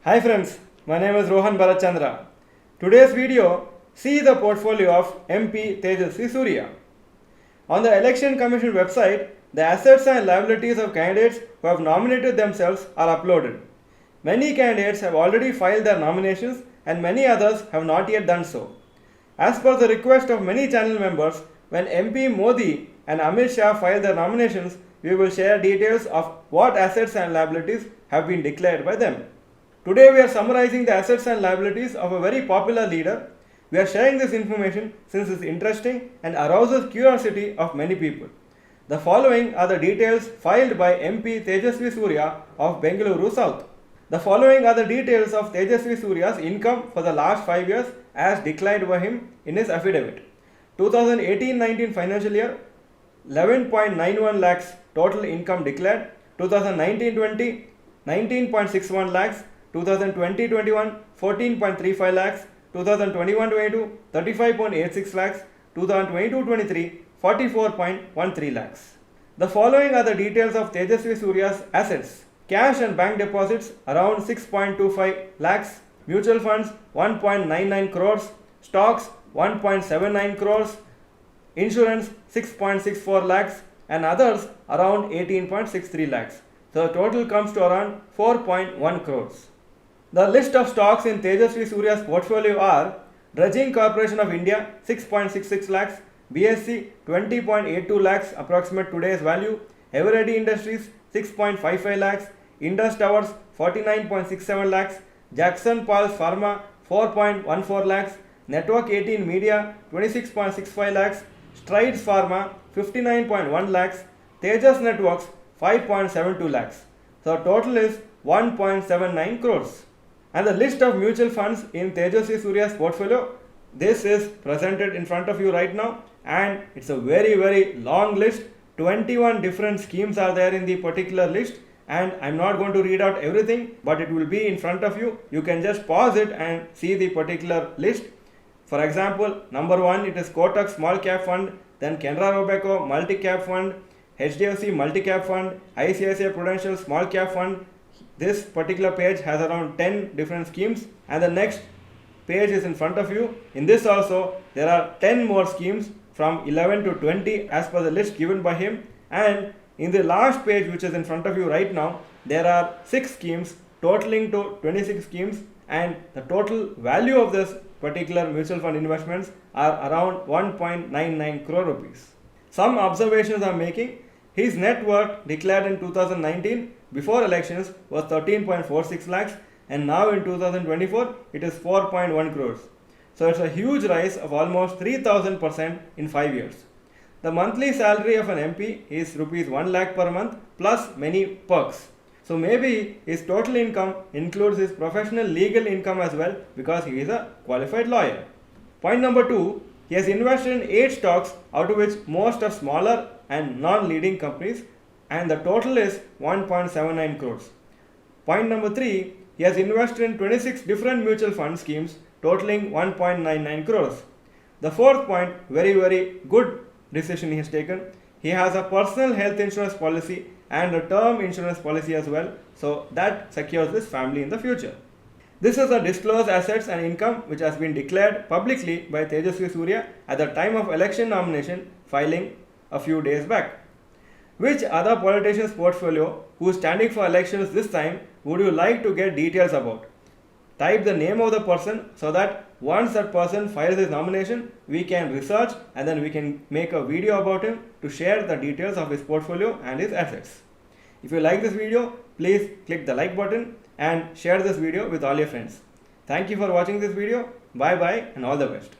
Hi friends, my name is Rohan Bharachandra. Today's video, see the portfolio of MP Tejasvi Surya. On the Election Commission website, the assets and liabilities of candidates who have nominated themselves are uploaded. Many candidates have already filed their nominations and many others have not yet done so. As per the request of many channel members, when MP Modi and Amit Shah file their nominations, we will share details of what assets and liabilities have been declared by them. Today we are summarizing the assets and liabilities of a very popular leader. We are sharing this information since it is interesting and arouses curiosity of many people. The following are the details filed by MP Tejasvi Surya of Bengaluru South. The following are the details of Tejasvi Surya's income for the last 5 years as declared by him in his affidavit. 2018-19 financial year, 11.91 lakhs total income declared. 2019-20, 19.61 lakhs. 2020-21, 14.35 lakhs. 2021-22, 35.86 lakhs. 2022-23, 44.13 lakhs. The following are the details of Tejasvi Surya's assets. Cash and bank deposits around 6.25 lakhs. Mutual funds 1.99 crores. Stocks 1.79 crores. Insurance 6.64 lakhs. And others around 18.63 lakhs. So the total comes to around 4.1 crores. The list of stocks in Tejasvi Surya's portfolio are Dredging Corporation of India 6.66 lakhs, BSC 20.82 lakhs approximate today's value, Eveready Industries 6.55 lakhs, Indus Towers 49.67 lakhs, Jackson Pals Pharma 4.14 lakhs, Network 18 Media 26.65 lakhs, Strides Pharma 59.1 lakhs, Tejas Networks 5.72 lakhs. So total is 1.79 crores. And the list of mutual funds in Tejasvi Surya's portfolio, this is presented in front of you right now, and it's a very long list. 21 different schemes are there in the particular list, and I'm not going to read out everything, but it will be in front of you. You can just pause it and see the particular list. For example, number 1, it is Kotak Small Cap Fund, then Canara Robeco Multi Cap Fund, HDFC Multi Cap Fund, ICICI Prudential Small Cap Fund. This particular page has around 10 different schemes, and the next page is in front of you. In this also there are 10 more schemes from 11 to 20 as per the list given by him, and in the last page which is in front of you right now, there are 6 schemes totaling to 26 schemes, and the total value of this particular mutual fund investments are around 1.99 crore rupees. Some observations I am making. His net worth declared in 2019 before elections was 13.46 lakhs, and now in 2024 it is 4.1 crores. So it's a huge rise of almost 3000% in 5 years. The monthly salary of an MP is rupees 1 lakh per month plus many perks. So maybe his total income includes his professional legal income as well, because he is a qualified lawyer. Point number 2, he has invested in 8 stocks, out of which most are smaller and non-leading companies, and the total is 1.79 crores. Point number 3, he has invested in 26 different mutual fund schemes totaling 1.99 crores. The fourth point, very good decision he has taken. He has a personal health insurance policy and a term insurance policy as well, so that secures his family in the future. This is the disclosed assets and income which has been declared publicly by Tejasvi Surya at the time of election nomination filing a few days back. Which other politician's portfolio who is standing for elections this time would you like to get details about? Type the name of the person so that once that person files his nomination, we can research and then we can make a video about him to share the details of his portfolio and his assets. If you like this video, please click the like button and share this video with all your friends. Thank you for watching this video. Bye bye and all the best.